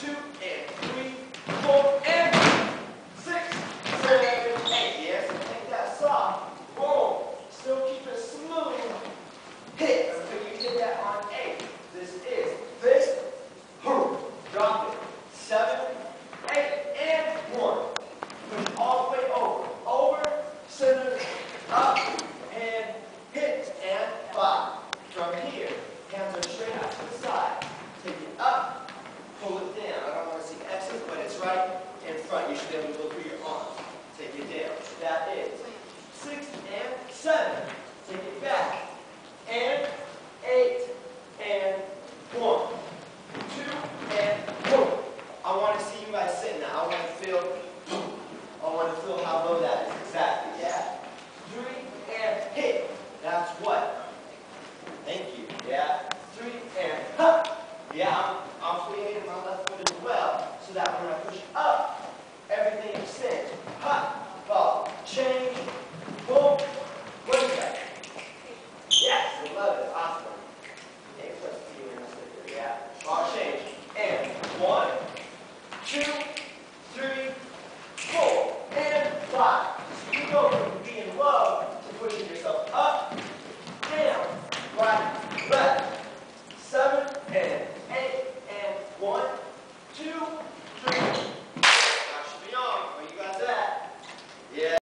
2, and 3, 4, and 6, 7, 8. Yes, take that soft. Boom. Still keep it smooth. Hit until you hit that on 8. This is fist. Drop it. 7, 8, and 1. Push all the way over. Over, center, up, and hit, and 5. From here, hands are straight out to the side. Take it up, pull it down. I don't want to see X's, but it's right in front. You should be able to go through your arms. Take it down. That is 6 and 7. Take it back. And 8 and 1. 2 and 1. I want to see you guys sitting now. I want to feel how low that is. Exactly. Yeah. 3 and hit. That's what. Thank you. Yeah. 3 and up. Yeah, I'm creating my left foot as well, so that when I push up, everything extends. Hop, ball, change, boom. What is that? Yes, I love it. Awesome. Okay, let's see where I'm sitting. Yeah. Ball change. And 1, 2, 3,